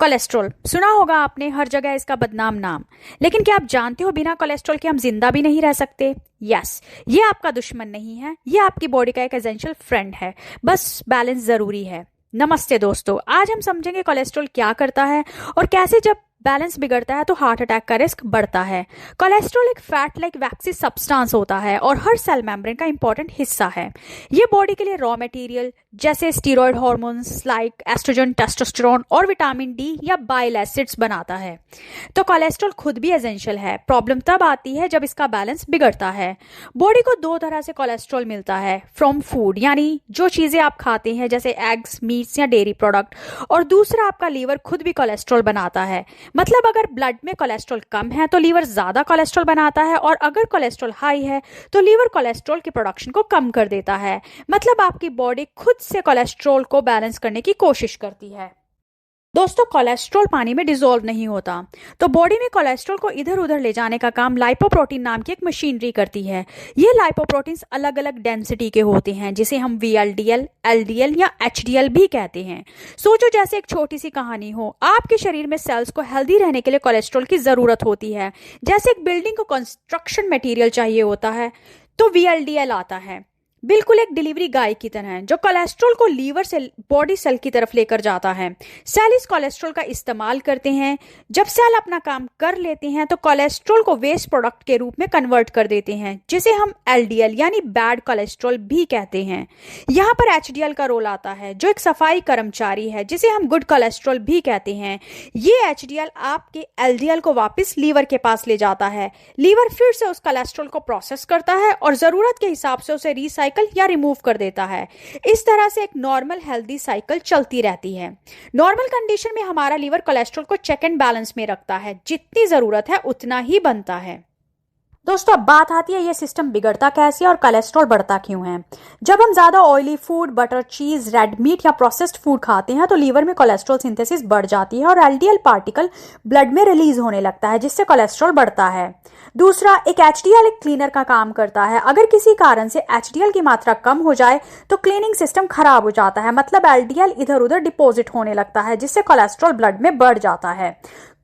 Cholesterol सुना होगा आपने, हर जगह इसका बदनाम नाम। लेकिन क्या आप जानते हो बिना कोलेस्ट्रॉल के हम जिंदा भी नहीं रह सकते? यस, ये आपका दुश्मन नहीं है, ये आपकी बॉडी का एक एसेंशियल फ्रेंड है। बस बैलेंस जरूरी है। नमस्ते दोस्तों, आज हम समझेंगे कोलेस्ट्रॉल क्या करता है और कैसे जब बैलेंस बिगड़ता है तो हार्ट अटैक का रिस्क बढ़ता है। कोलेस्ट्रॉल एक फैट लाइक वैक्सी सब्सटेंस होता है और हर सेल मेम्ब्रेन का इंपॉर्टेंट हिस्सा है। ये बॉडी के लिए रॉ मटेरियल जैसे steroid hormones like oestrogen, testosterone और विटामिन डी या बाइल एसिड्स बनाता है। तो कोलेस्ट्रॉल खुद भी एसेंशियल है। प्रॉब्लम तब आती है जब इसका बैलेंस बिगड़ता है। बॉडी को दो तरह से कोलेस्ट्रॉल मिलता है, फ्रॉम फूड यानी जो चीजें आप खाते हैं जैसे एग्स, मीट्स या डेयरी प्रोडक्ट, और दूसरा आपका लीवर खुद भी कोलेस्ट्रॉल बनाता है। मतलब अगर ब्लड में कोलेस्ट्रॉल कम है तो लीवर ज्यादा कोलेस्ट्रॉल बनाता है, और अगर कोलेस्ट्रॉल हाई है तो लीवर कोलेस्ट्रॉल की प्रोडक्शन को कम कर देता है। मतलब आपकी बॉडी खुद से कोलेस्ट्रॉल को बैलेंस करने की कोशिश करती है। दोस्तों, कोलेस्ट्रॉल पानी में डिसॉल्व नहीं होता, तो बॉडी में कोलेस्ट्रॉल को इधर उधर ले जाने का काम लाइपोप्रोटीन नाम की एक मशीनरी करती है। ये लाइपोप्रोटीन्स अलग अलग डेंसिटी के होते हैं जिसे हम VLDL, LDL या HDL भी कहते हैं। सोचो जैसे एक छोटी सी कहानी हो। आपके शरीर में सेल्स को हेल्दी रहने के लिए कोलेस्ट्रॉल की जरूरत होती है। जैसे एक बिल्डिंग को कंस्ट्रक्शन मटेरियल चाहिए होता है तो VLDL आता है, बिल्कुल एक डिलीवरी गाय की तरह है जो कोलेस्ट्रॉल को लीवर से बॉडी सेल की तरफ लेकर जाता है। सेल इस कोलेस्ट्रॉल का इस्तेमाल करते हैं। जब सेल अपना काम कर लेते हैं तो कोलेस्ट्रॉल को वेस्ट प्रोडक्ट के रूप में कन्वर्ट कर देते हैं जिसे हम LDL यानी बैड कोलेस्ट्रॉल भी कहते हैं। यहाँ पर HDL का रोल आता है जो एक सफाई कर्मचारी है जिसे हम गुड कोलेस्ट्रॉल भी कहते हैं। ये HDL आपके LDL को वापस लीवर के पास ले जाता है। लीवर फिर से उस कोलेस्ट्रॉल को प्रोसेस करता है और जरूरत के हिसाब से उसे रिसाइकल या रिमूव कर देता है। इस तरह से एक नॉर्मल हेल्दी साइकिल चलती रहती है। नॉर्मल कंडीशन में हमारा लीवर कोलेस्ट्रॉल को चेक एंड बैलेंस में रखता है, जितनी जरूरत है उतना ही बनता है। दोस्तों, अब बात आती है ये सिस्टम बिगड़ता कैसे और कोलेस्ट्रॉल बढ़ता क्यों है। जब हम ज्यादा ऑयली फूड, बटर, चीज, रेड मीट या प्रोसेस्ड फूड खाते हैं तो लीवर में कोलेस्ट्रॉल सिंथेसिस बढ़ जाती है और LDL पार्टिकल ब्लड में रिलीज होने लगता है जिससे कोलेस्ट्रॉल बढ़ता है। दूसरा, एक HDL एक क्लीनर का काम करता है। अगर किसी कारण से HDL की मात्रा कम हो जाए तो क्लीनिंग सिस्टम खराब हो जाता है। मतलब LDL इधर उधर डिपॉजिट होने लगता है जिससे कोलेस्ट्रॉल ब्लड में बढ़ जाता है।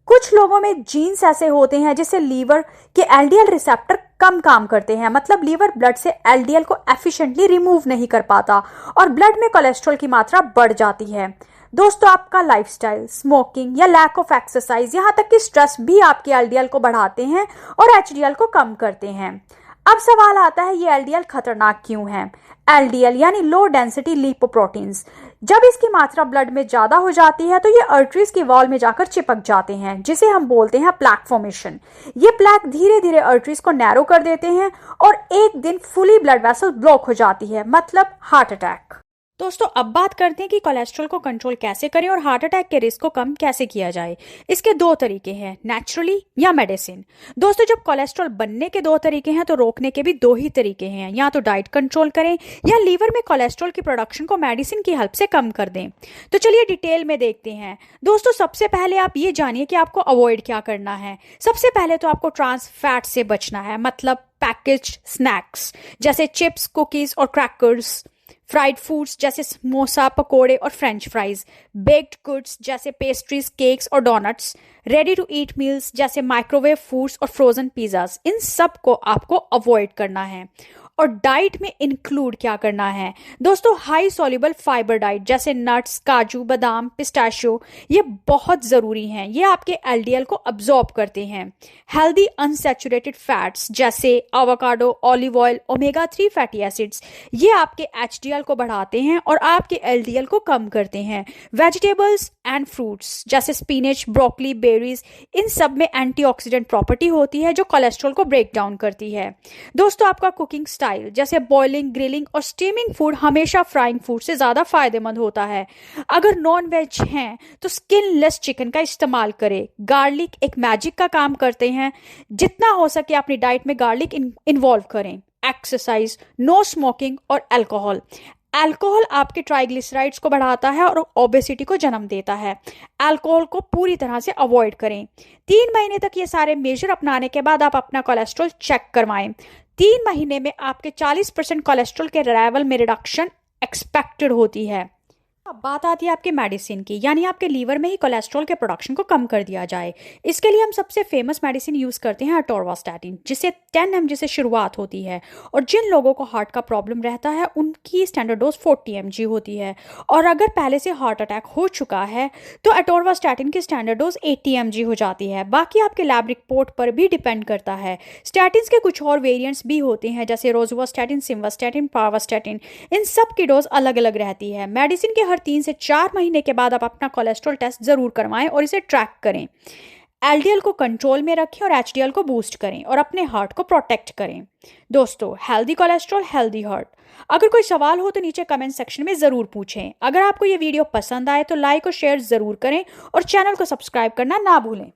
कुछ लोगों में जीन्स ऐसे होते हैं जिससे लीवर के LDL रिसेप्टर कम काम करते हैं। मतलब लीवर ब्लड से LDL को एफिशिएंटली रिमूव नहीं कर पाता और ब्लड में कोलेस्ट्रॉल की मात्रा बढ़ जाती है। दोस्तों, आपका लाइफस्टाइल, स्मोकिंग या लैक ऑफ एक्सरसाइज, यहाँ तक कि स्ट्रेस भी आपके LDL को बढ़ाते हैं और HDL को कम करते हैं। अब सवाल आता है ये LDL खतरनाक क्यों है। LDL यानी लो डेंसिटी लिपोप्रोटीन्स, जब इसकी मात्रा ब्लड में ज्यादा हो जाती है तो ये आर्टरीज की वॉल में जाकर चिपक जाते हैं जिसे हम बोलते हैं प्लैक फॉर्मेशन। ये प्लैक धीरे धीरे आर्टरीज को नैरो कर देते हैं और एक दिन फुली ब्लड वेसल ब्लॉक हो जाती है, मतलब हार्ट अटैक। दोस्तों, अब बात करते हैं कि कोलेस्ट्रॉल को कंट्रोल कैसे करें और हार्ट अटैक के रिस्क को कम कैसे किया जाए। इसके दो तरीके हैं, नेचुरली या मेडिसिन। दोस्तों, जब कोलेस्ट्रॉल बनने के दो तरीके हैं तो रोकने के भी दो ही तरीके हैं। या तो डाइट कंट्रोल करें या लीवर में कोलेस्ट्रॉल की प्रोडक्शन को मेडिसिन की हेल्प से कम कर दें। तो चलिए डिटेल में देखते हैं। दोस्तों, सबसे पहले आप ये जानिए कि आपको अवॉइड क्या करना है। सबसे पहले तो आपको ट्रांस फैट से बचना है, मतलब पैकेज्ड स्नैक्स जैसे चिप्स, कुकीज और क्रैकर्स, फ्राइड फूड्स जैसे समोसा, पकोड़े और फ्रेंच फ्राइज, बेक्ड गुड्स जैसे पेस्ट्रीज, केक्स और doughnuts, ready to eat meals जैसे माइक्रोवेव फूड्स और फ्रोजन पिज्जाज, इन सब को आपको अवॉइड करना है। और डाइट में इंक्लूड क्या करना है दोस्तों, हाई सॉल्युबल फाइबर डाइट जैसे नट्स, काजू, बादाम, पिस्ताशियो, ये बहुत जरूरी हैं। ये आपके LDL को अब्सॉर्ब करते हैं। हेल्दी अनसैचुरेटेड फैट्स जैसे avocado, olive oil, omega 3 fatty acids, ये आपके HDL को बढ़ाते हैं और आपके LDL को कम करते हैं। वेजिटेबल्स एंड फ्रूट्स जैसे स्पिनच, ब्रोकली, बेरीज, इन सब में एंटीऑक्सीडेंट प्रॉपर्टी होती है जो कोलेस्ट्रॉल को ब्रेक डाउन करती है। दोस्तों, आपका कुकिंग स्टाइल जैसे बॉइलिंग, ग्रिलिंग और स्टीमिंग फूड हमेशा फ्राइंग फूड से ज्यादा फायदेमंद होता है। अगर नॉन वेज हैं तो स्किनलेस चिकन का इस्तेमाल करें। गार्लिक एक मैजिक का काम करते हैं। जितना हो सके अपनी डाइट में गार्लिक इन्वॉल्व करें। एक्सरसाइज, नो स्मोकिंग और अल्कोहल। अल्कोहल आपके ट्राइग्लिसराइड्स को बढ़ाता है और ओबेसिटी को जन्म देता है। अल्कोहल को पूरी तरह से अवॉइड करें। 3 महीने तक ये सारे मेजर अपनाने के बाद आप अपना कोलेस्ट्रॉल चेक करवाएं। 3 महीने में आपके 40% कोलेस्ट्रॉल के लेवल में रिडक्शन एक्सपेक्टेड होती है। अब बात आती है आपके मेडिसिन की, यानी आपके लीवर में ही कोलेस्ट्रॉल के प्रोडक्शन को कम कर दिया जाए। इसके लिए हम सबसे फेमस मेडिसिन यूज़ करते हैं अटोरवास्टैटिन, जिसे 10 mg से शुरुआत होती है। और जिन लोगों को हार्ट का प्रॉब्लम रहता है उनकी स्टैंडर्ड डोज 40 mg होती है। और अगर पहले से हार्ट अटैक हो चुका है तो अटोरवास्टैटिन की स्टैंडर्ड डोज 80 mg हो जाती है। बाकी आपके लैब रिपोर्ट पर भी डिपेंड करता है। स्टैटिन्स के कुछ और वेरिएंट्स भी होते हैं, जैसे रोजुवास्टैटिन, सिम्वास्टैटिन, पावास्टैटिन। इन सब की डोज अलग अलग रहती है। मेडिसिन के हर 3 से 4 महीने के बाद आप अपना कोलेस्ट्रॉल टेस्ट जरूर करवाएं और इसे ट्रैक करें। एलडीएल को कंट्रोल में रखें और एचडीएल को बूस्ट करें और अपने हार्ट को प्रोटेक्ट करें। दोस्तों, हेल्दी कोलेस्ट्रॉल, हेल्दी हार्ट। अगर कोई सवाल हो तो नीचे कमेंट सेक्शन में ज़रूर पूछें। अगर आपको ये वीडियो पसंद आए तो लाइक और शेयर ज़रूर करें और चैनल को सब्सक्राइब करना ना भूलें।